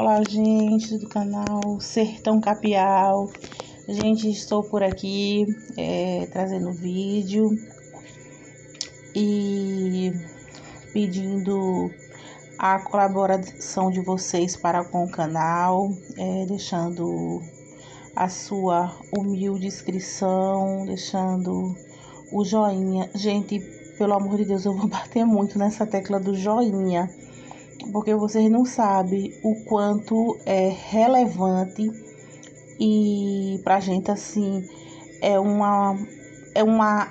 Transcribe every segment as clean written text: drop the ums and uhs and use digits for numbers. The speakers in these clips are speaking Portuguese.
Olá, gente do canal Sertão Capial. Gente, estou por aqui trazendo vídeo e pedindo a colaboração de vocês para com o canal, deixando a sua humilde inscrição, deixando o joinha. Gente, pelo amor de Deus, eu vou bater muito nessa tecla do joinha, porque vocês não sabem o quanto é relevante e pra gente, assim, é uma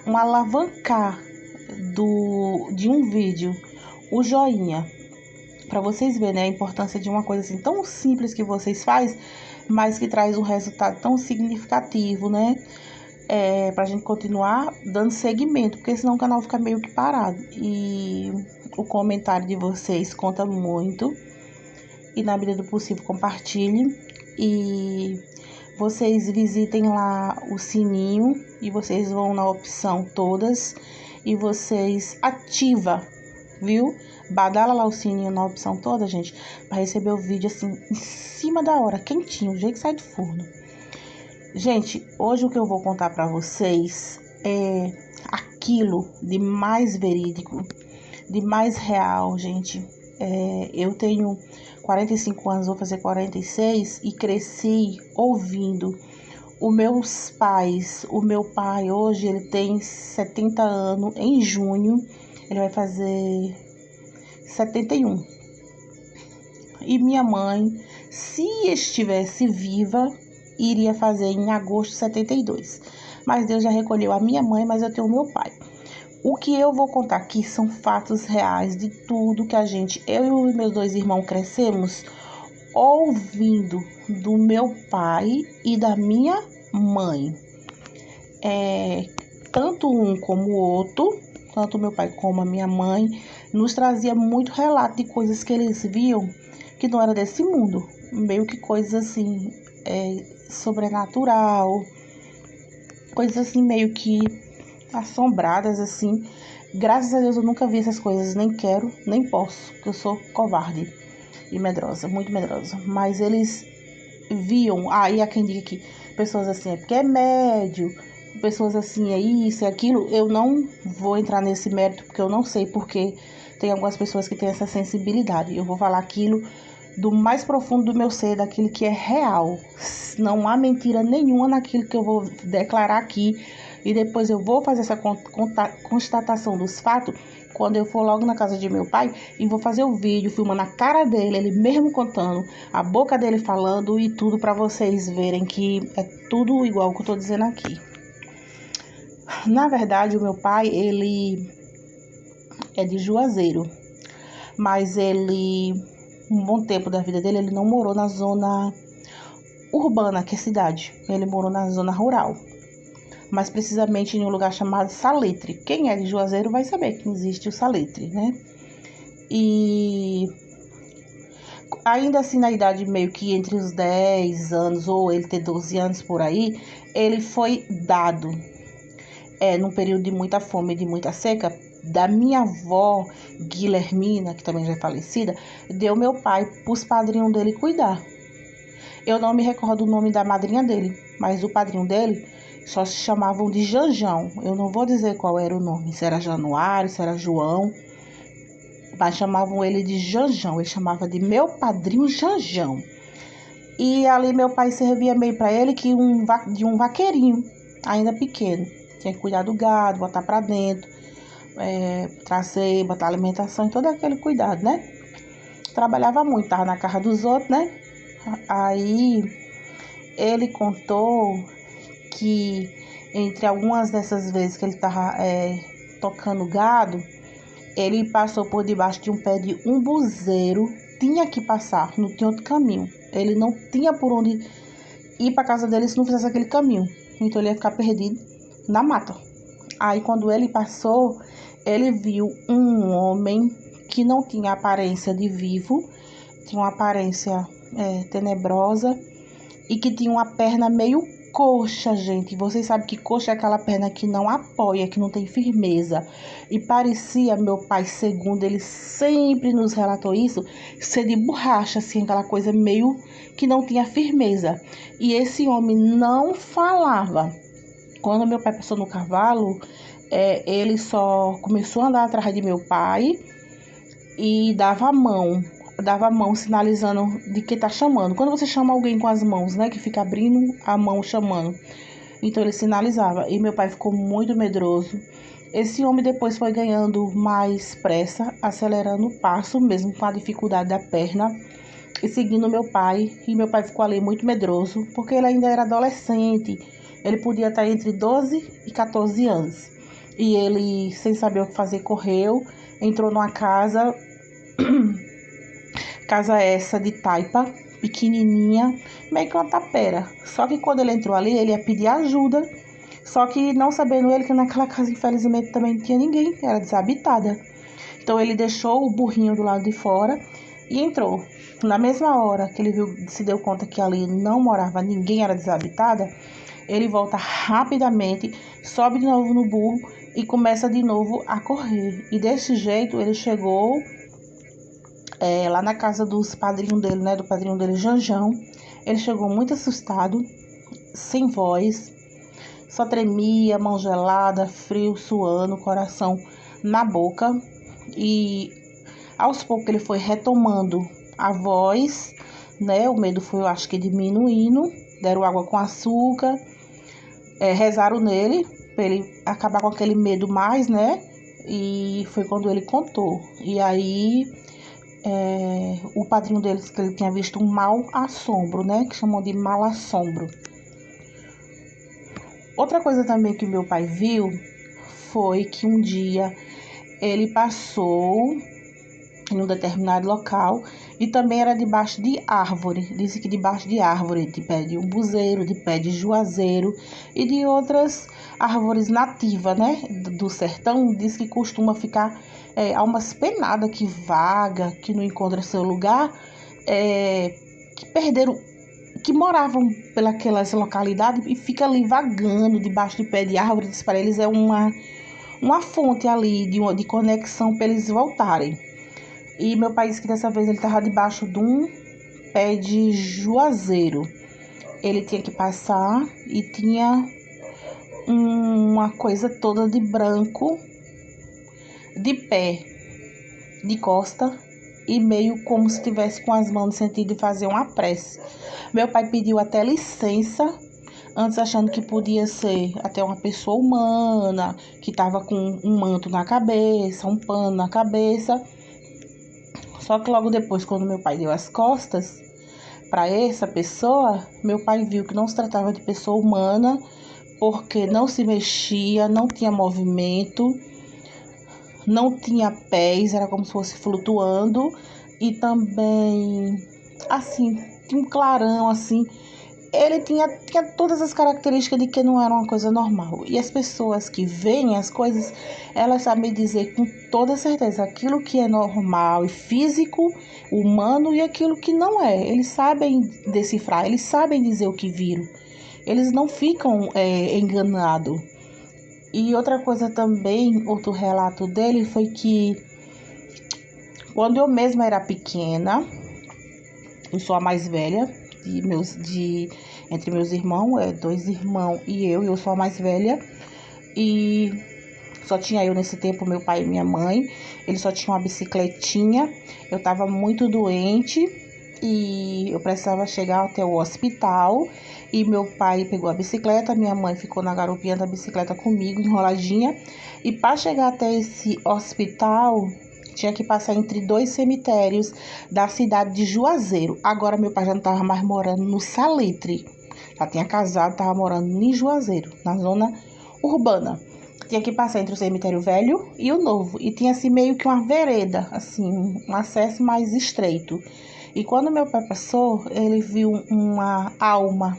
alavancar de um vídeo, o joinha, para vocês verem, né, a importância de uma coisa assim tão simples que vocês fazem, mas que traz um resultado tão significativo, né? Pra gente continuar dando seguimento, porque senão o canal fica meio que parado. E o comentário de vocês conta muito. E na medida do possível, compartilhe. E vocês visitem lá o sininho e vocês vão na opção todas e vocês ativa, viu? Badala lá o sininho na opção toda, gente, para receber o vídeo assim em cima da hora, quentinho, do jeito que sai do forno. Gente, hoje o que eu vou contar para vocês é aquilo de mais verídico, de mais real, gente. Eu tenho 45 anos, vou fazer 46 e cresci ouvindo os meus pais. O meu pai hoje, ele tem 70 anos, em junho ele vai fazer 71. E minha mãe, se estivesse viva, iria fazer em agosto de 72. Mas Deus já recolheu a minha mãe, mas eu tenho o meu pai. O que eu vou contar aqui são fatos reais de tudo que eu e os meus dois irmãos crescemos ouvindo do meu pai e da minha mãe. Tanto um como o outro, tanto meu pai como a minha mãe, nos trazia muito relato de coisas que eles viam que não era desse mundo. Meio que coisas assim, sobrenatural, coisas assim meio que assombradas, assim. Graças a Deus eu nunca vi essas coisas, nem quero, nem posso, porque eu sou covarde e medrosa, muito medrosa. Mas eles viam, aí há quem diga que pessoas assim é porque é médio, pessoas assim é isso, é aquilo. Eu não vou entrar nesse mérito, porque eu não sei, porque tem algumas pessoas que têm essa sensibilidade. Eu vou falar aquilo do mais profundo do meu ser, daquilo que é real. Não há mentira nenhuma naquilo que eu vou declarar aqui. E depois eu vou fazer essa constatação dos fatos quando eu for logo na casa de meu pai e vou fazer o vídeo filmando a cara dele, ele mesmo contando, a boca dele falando e tudo para vocês verem que é tudo igual que eu tô dizendo aqui. Na verdade, o meu pai, ele é de Juazeiro, mas ele, um bom tempo da vida dele, ele não morou na zona urbana, que é cidade. Ele morou na zona rural, mais precisamente em um lugar chamado Salitre. Quem é de Juazeiro vai saber que existe o Salitre, né? E ainda assim, na idade meio que entre os 10 anos ou ele ter 12 anos por aí, ele foi dado, num período de muita fome e de muita seca, da minha avó Guilhermina, que também já é falecida, deu meu pai para os padrinhos dele cuidar. Eu não me recordo o nome da madrinha dele, mas o padrinho dele só se chamavam de Janjão. Eu não vou dizer qual era o nome, se era Januário, se era João, mas chamavam ele de Janjão. Ele chamava de meu padrinho Janjão. E ali meu pai servia meio para ele que de um vaqueirinho, ainda pequeno. Tinha que cuidar do gado, botar para dentro, trazer, botar alimentação e todo aquele cuidado, né? Trabalhava muito, tava na casa dos outros, né? Aí ele contou que entre algumas dessas vezes que ele estava tocando gado, ele passou por debaixo de um pé de umbuzeiro, tinha que passar, não tinha outro caminho. Ele não tinha por onde ir para casa dele se não fizesse aquele caminho. Então ele ia ficar perdido na mata. Aí quando ele passou, ele viu um homem que não tinha aparência de vivo, tinha uma aparência tenebrosa e que tinha uma perna meio coxa, gente. Vocês sabem que coxa é aquela perna que não apoia, que não tem firmeza. E parecia, meu pai, segundo ele sempre nos relatou isso, ser de borracha, assim, aquela coisa meio que não tinha firmeza. E esse homem não falava. Quando meu pai passou no cavalo, ele só começou a andar atrás de meu pai e dava a mão sinalizando de que tá chamando. Quando você chama alguém com as mãos, né, que fica abrindo a mão chamando. Então ele sinalizava e meu pai ficou muito medroso. Esse homem depois foi ganhando mais pressa, acelerando o passo, mesmo com a dificuldade da perna, e seguindo meu pai. E meu pai ficou ali muito medroso, porque ele ainda era adolescente. Ele podia estar entre 12 e 14 anos. E ele, sem saber o que fazer, correu, entrou numa casa, casa essa de taipa, pequenininha, meio que uma tapera. Só que quando ele entrou ali, ele ia pedir ajuda. Só que não sabendo ele que naquela casa, infelizmente, também não tinha ninguém, era desabitada. Então ele deixou o burrinho do lado de fora e entrou. Na mesma hora que ele se deu conta que ali não morava ninguém, era desabitada, ele volta rapidamente, sobe de novo no burro e começa de novo a correr. E desse jeito ele chegou lá na casa dos padrinhos dele, né? Do padrinho dele, Janjão. Ele chegou muito assustado, sem voz, só tremia, mão gelada, frio, suando, coração na boca. E aos poucos ele foi retomando a voz, né? O medo foi, eu acho que, diminuindo. Deram água com açúcar, rezaram nele, para ele acabar com aquele medo mais, né? E foi quando ele contou. E aí, o padrinho dele disse que ele tinha visto um mau assombro, né? Que chamam de mal assombro. Outra coisa também que meu pai viu foi que um dia ele passou em um determinado local e também era debaixo de árvore. Disse que debaixo de árvore, de pé de umbuzeiro, de pé de juazeiro e de outras árvores nativas, né, do sertão. Disse que costuma ficar almas penadas que vaga, que não encontra seu lugar, que perderam, que moravam pelas localidades e fica ali vagando debaixo de pé de árvore. Diz para eles é uma fonte ali de conexão para eles voltarem. E meu pai disse que dessa vez ele estava debaixo de um pé de juazeiro. Ele tinha que passar e tinha uma coisa toda de branco, de pé, de costa, e meio como se estivesse com as mãos no sentido de fazer uma prece. Meu pai pediu até licença, antes achando que podia ser até uma pessoa humana, que estava com um manto na cabeça, um pano na cabeça. Só que logo depois, quando meu pai deu as costas para essa pessoa, meu pai viu que não se tratava de pessoa humana, porque não se mexia, não tinha movimento, não tinha pés, era como se fosse flutuando, e também, assim, tinha um clarão, assim. Ele tinha todas as características de que não era uma coisa normal. E as pessoas que veem as coisas, elas sabem dizer com toda certeza aquilo que é normal e físico, humano, e aquilo que não é. Eles sabem decifrar, eles sabem dizer o que viram. Eles não ficam enganados. E outra coisa também, outro relato dele foi que quando eu mesma era pequena, eu sou a mais velha entre meus irmãos, 2 irmãos e eu sou a mais velha, e só tinha eu nesse tempo, meu pai e minha mãe. Ele só tinha uma bicicletinha. Eu estava muito doente e eu precisava chegar até o hospital, e meu pai pegou a bicicleta, minha mãe ficou na garupa da bicicleta comigo, enroladinha, e para chegar até esse hospital tinha que passar entre 2 cemitérios da cidade de Juazeiro. Agora meu pai já não estava mais morando no Salitre, já tinha casado, estava morando em Juazeiro, na zona urbana. Tinha que passar entre o cemitério velho e o novo, e tinha assim meio que uma vereda, assim, um acesso mais estreito. E quando meu pai passou, ele viu uma alma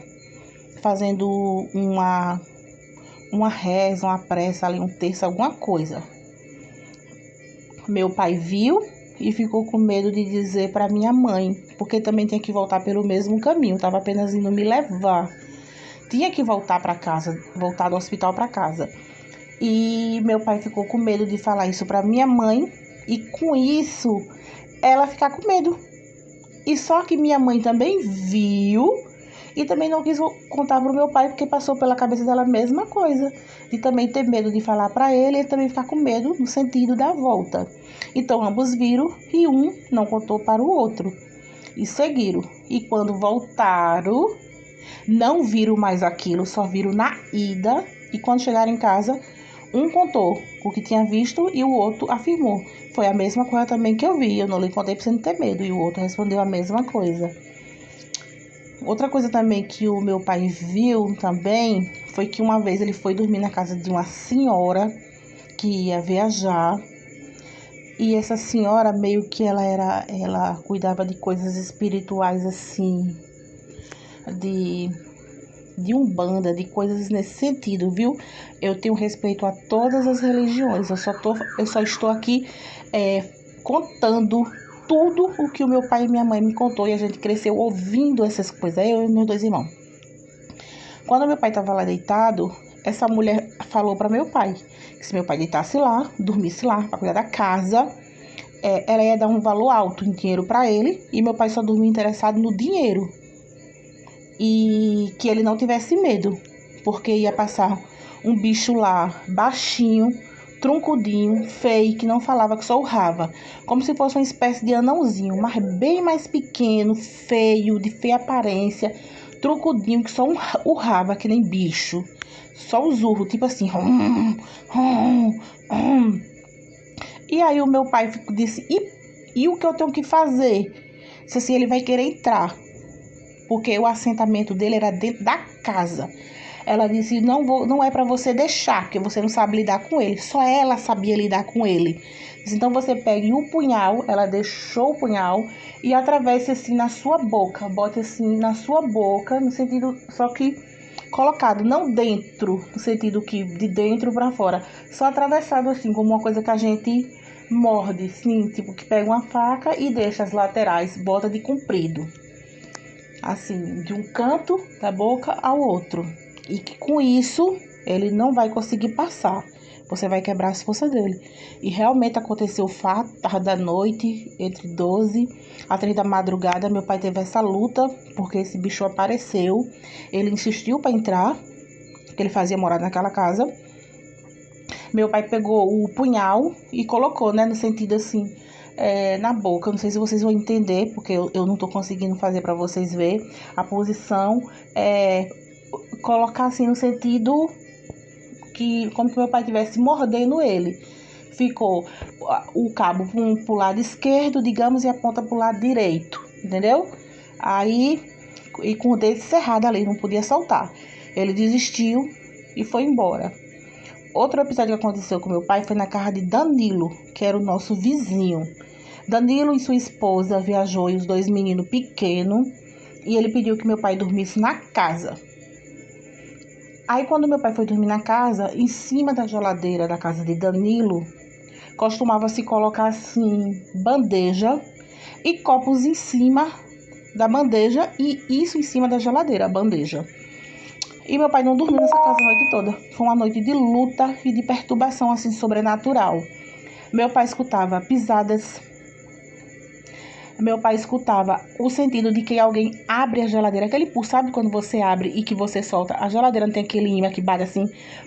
fazendo uma reza, uma prece ali, um terço, alguma coisa. Meu pai viu e ficou com medo de dizer para minha mãe, porque também tinha que voltar pelo mesmo caminho, estava apenas indo me levar. tinha que voltar para casa, voltar do hospital para casa. E meu pai ficou com medo de falar isso para minha mãe e com isso ela ficar com medo. E só que minha mãe também viu e também não quis contar pro meu pai porque passou pela cabeça dela a mesma coisa, de também ter medo de falar para ele e também ficar com medo no sentido da volta. Então ambos viram e um não contou para o outro e seguiram. E quando voltaram, não viram mais aquilo, só viram na ida. E quando chegaram em casa, um contou o que tinha visto e o outro afirmou. Foi a mesma coisa também que eu vi. Eu não lhe contei pra você não ter medo. E o outro respondeu a mesma coisa. Outra coisa também que o meu pai viu também foi que uma vez ele foi dormir na casa de uma senhora que ia viajar. E essa senhora meio que ela cuidava de coisas espirituais assim, de umbanda, de coisas nesse sentido, viu? Eu tenho respeito a todas as religiões, eu só estou aqui contando tudo o que o meu pai e minha mãe me contou e a gente cresceu ouvindo essas coisas, eu e meus dois irmãos. Quando meu pai estava lá deitado, essa mulher falou para meu pai que se meu pai deitasse lá, dormisse lá, para cuidar da casa, ela ia dar um valor alto em dinheiro para ele e meu pai só dormia interessado no dinheiro. E que ele não tivesse medo, porque ia passar um bicho lá, baixinho, truncudinho, feio, que não falava, que só urrava, como se fosse uma espécie de anãozinho, mas bem mais pequeno, feio, de feia aparência, truncudinho, que só urrava, que nem bicho, só os urros, tipo assim, E aí o meu pai disse, e o que eu tenho que fazer? Disse assim, ele vai querer entrar, porque o assentamento dele era dentro da casa. Ela disse, não é para você deixar, porque você não sabe lidar com ele. Só ela sabia lidar com ele. Disse, então você pegue o punhal, ela deixou o punhal e atravesse assim na sua boca. Bote assim na sua boca, no sentido, só que colocado, não dentro, no sentido que de dentro para fora. Só atravessado assim, como uma coisa que a gente morde, assim, tipo que pega uma faca e deixa as laterais, bota de comprido. Assim, de um canto da boca ao outro. E que com isso ele não vai conseguir passar. Você vai quebrar as forças dele. E realmente aconteceu o fato, tarde da noite, entre 12 a 3 da madrugada, meu pai teve essa luta, porque esse bicho apareceu. Ele insistiu para entrar, que ele fazia morar naquela casa. Meu pai pegou o punhal e colocou, né, no sentido assim, na boca. Não sei se vocês vão entender, porque eu não tô conseguindo fazer para vocês ver a posição. Colocar assim no sentido que, como que meu pai estivesse mordendo ele. Ficou o cabo pro lado esquerdo, digamos, e a ponta pro lado direito, entendeu? Aí, e com o dedo cerrado ali, não podia soltar. Ele desistiu e foi embora. Outro episódio que aconteceu com meu pai foi na casa de Danilo, que era o nosso vizinho. Danilo e sua esposa viajou e os dois meninos pequenos, e ele pediu que meu pai dormisse na casa. Aí quando meu pai foi dormir na casa, em cima da geladeira da casa de Danilo, costumava se colocar assim, bandeja e copos em cima da bandeja e isso em cima da geladeira, a bandeja. E meu pai não dormiu nessa casa a noite toda. Foi uma noite de luta e de perturbação assim sobrenatural. Meu pai escutava pisadas. Meu pai escutava o sentido de que alguém abre a geladeira. Aquele pulso, sabe quando você abre e que você solta? A geladeira não tem aquele imã que bate assim,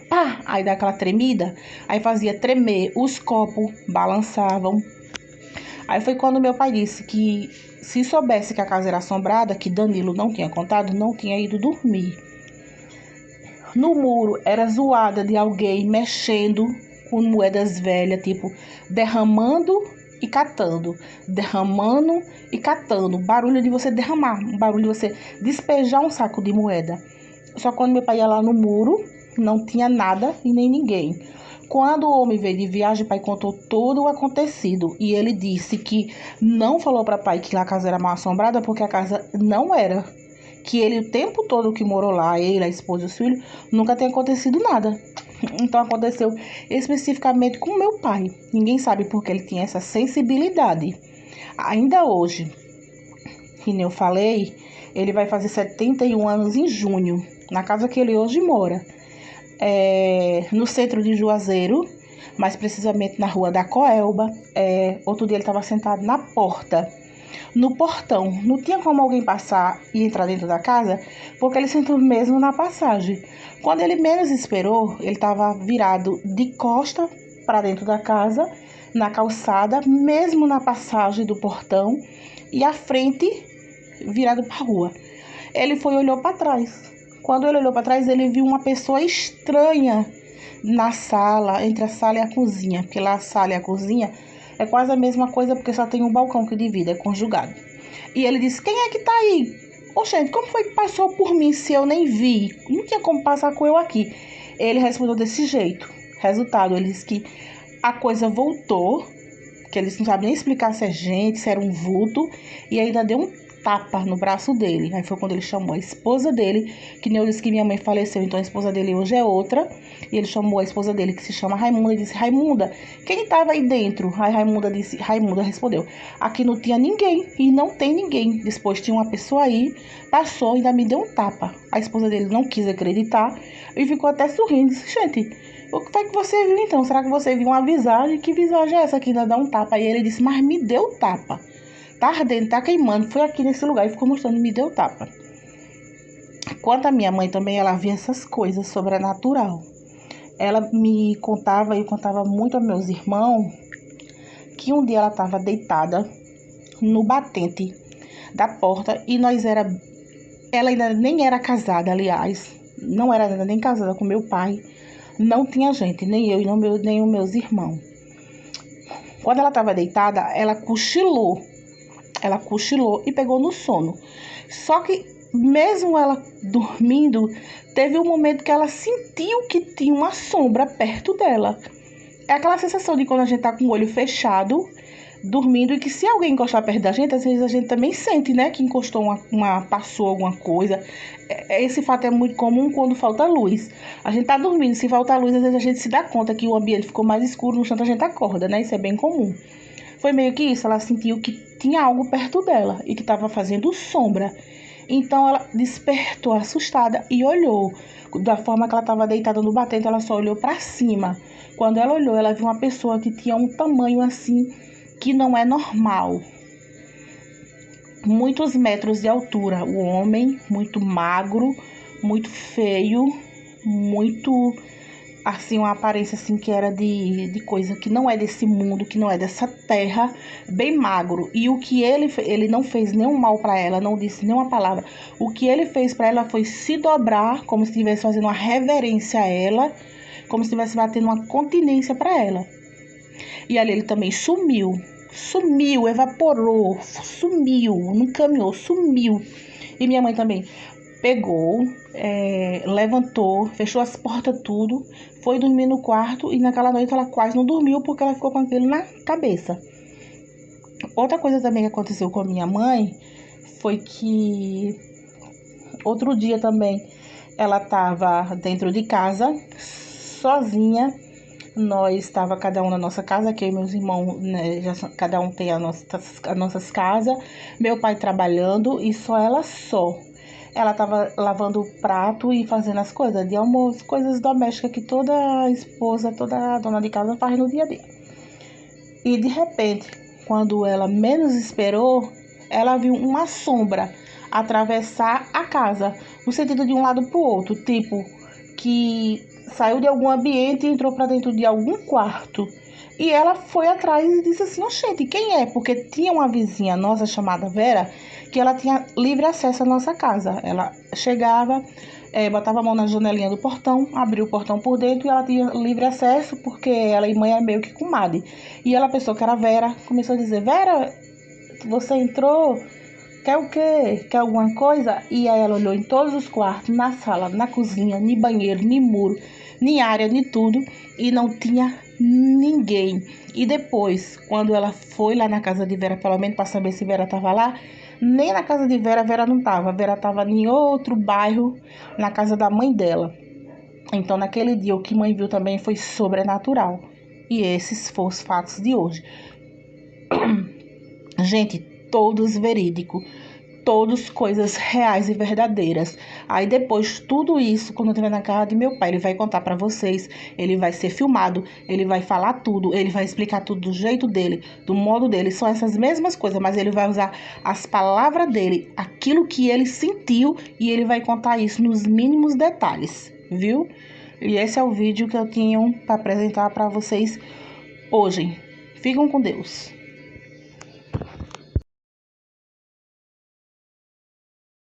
pá, aí dá aquela tremida. Aí fazia tremer, os copos balançavam. Aí foi quando meu pai disse que se soubesse que a casa era assombrada, que Danilo não tinha contado, não tinha ido dormir. No muro era zoada de alguém mexendo com moedas velhas, tipo derramando e catando, derramando e catando. Barulho de você derramar, barulho de você despejar um saco de moeda. Só quando meu pai ia lá no muro, não tinha nada e nem ninguém. Quando o homem veio de viagem, o pai contou todo o acontecido. E ele disse que não falou para o pai que a casa era mal assombrada, porque a casa não era. Que ele, o tempo todo que morou lá, ele, a esposa e os filhos, nunca tem acontecido nada. Então aconteceu especificamente com meu pai. Ninguém sabe porque ele tinha essa sensibilidade. Ainda hoje, que nem eu falei, ele vai fazer 71 anos em junho. na casa que ele hoje mora, no centro de Juazeiro, mais precisamente na rua da Coelba. Outro dia ele estava sentado na porta, no portão. Não tinha como alguém passar e entrar dentro da casa, porque ele sentou mesmo na passagem. Quando ele menos esperou, ele estava virado de costa para dentro da casa, na calçada, mesmo na passagem do portão, e a frente virado para a rua. Ele foi e olhou para trás. Quando ele olhou para trás, ele viu uma pessoa estranha na sala, entre a sala e a cozinha, porque lá a sala e a cozinha é quase a mesma coisa, porque só tem um balcão que divide, é conjugado. E ele disse: quem é que tá aí? Gente, como foi que passou por mim se eu nem vi? Não tinha como passar com eu aqui. Ele respondeu desse jeito. Resultado, ele disse que a coisa voltou, que eles não sabem nem explicar se é gente, se era um vulto, e ainda deu um tapa no braço dele. Aí foi quando ele chamou a esposa dele, que nem eu disse que minha mãe faleceu, então a esposa dele hoje é outra, e ele chamou a esposa dele, que se chama Raimunda, e disse: Raimunda, quem estava aí dentro? Aí Raimunda respondeu: aqui não tinha ninguém, e não tem ninguém. Depois tinha uma pessoa aí, passou e ainda me deu um tapa. A esposa dele não quis acreditar e ficou até sorrindo. Disse: gente, o que foi que você viu então? Será que você viu uma visagem? Que visagem é essa que ainda dá um tapa? Aí ele disse: mas me deu tapa. Tá ardendo, tá queimando. Foi aqui nesse lugar e ficou mostrando, me deu tapa. Quanto a minha mãe também, ela via essas coisas sobrenatural. Ela me contava, e eu contava muito aos meus irmãos, que um dia ela estava deitada no batente da porta e ela ainda nem era casada, aliás. Não era ainda nem casada com meu pai. Não tinha gente, nem eu e nem os meus irmãos. Quando ela estava deitada, ela cochilou e pegou no sono. Só que mesmo ela dormindo, teve um momento que ela sentiu que tinha uma sombra perto dela. É aquela sensação de quando a gente tá com o olho fechado, dormindo, e que se alguém encostar perto da gente, às vezes a gente também sente, né, que encostou passou alguma coisa. Esse fato é muito comum quando falta luz. A gente tá dormindo, se falta luz, às vezes a gente se dá conta que o ambiente ficou mais escuro, no instante a gente acorda, né? Isso é bem comum. Foi meio que isso, ela sentiu que tinha algo perto dela e que estava fazendo sombra. Então ela despertou assustada e olhou. Da forma que ela estava deitada no batente, ela só olhou para cima. Quando ela olhou, ela viu uma pessoa que tinha um tamanho assim que não é normal. Muitos metros de altura. O homem muito magro, muito feio, muito assim, uma aparência assim que era de coisa que não é desse mundo, que não é dessa terra, bem magro. E o que ele não fez nenhum mal para ela, não disse nenhuma palavra. O que ele fez para ela foi se dobrar, como se estivesse fazendo uma reverência a ela, como se estivesse batendo uma continência para ela. E ali ele também sumiu, evaporou, sumiu, não caminhou, sumiu. E minha mãe também pegou, levantou, fechou as portas tudo, foi dormir no quarto, e naquela noite ela quase não dormiu porque ela ficou com aquilo na cabeça. Outra coisa também que aconteceu com a minha mãe foi que outro dia também ela estava dentro de casa, sozinha. Nós estava cada um na nossa casa, que eu e meus irmãos, né, cada um tem as nossas casas. Meu pai trabalhando e só ela só. Ela estava lavando o prato e fazendo as coisas de almoço, coisas domésticas que toda esposa, toda dona de casa faz no dia a dia. E de repente, quando ela menos esperou, ela viu uma sombra atravessar a casa, no sentido de um lado para o outro, tipo que saiu de algum ambiente e entrou para dentro de algum quarto. E ela foi atrás e disse assim: oxente, quem é? Porque tinha uma vizinha nossa chamada Vera, que ela tinha livre acesso à nossa casa. Ela chegava, botava a mão na janelinha do portão, abria o portão por dentro e ela tinha livre acesso, porque ela e mãe é meio que comadre. E ela pensou que era Vera, começou a dizer: Vera, você entrou? Quer o quê? Quer alguma coisa? E aí ela olhou em todos os quartos, na sala, na cozinha, nem banheiro, nem muro, nem área, nem tudo, e não tinha ninguém. E depois, quando ela foi lá na casa de Vera, pelo menos para saber se Vera estava lá, nem na casa de Vera, Vera não estava. Vera estava em outro bairro, na casa da mãe dela. Então, naquele dia, o que mãe viu também foi sobrenatural. E esses foram os fatos de hoje. Gente, todos verídicos. todos coisas reais e verdadeiras. Aí depois, tudo isso, quando eu estiver na casa de meu pai, ele vai contar pra vocês, ele vai ser filmado, ele vai falar tudo, ele vai explicar tudo do jeito dele, do modo dele, são essas mesmas coisas, mas ele vai usar as palavras dele, aquilo que ele sentiu, e ele vai contar isso nos mínimos detalhes, viu? E esse é o vídeo que eu tinha para apresentar para vocês hoje. Fiquem com Deus.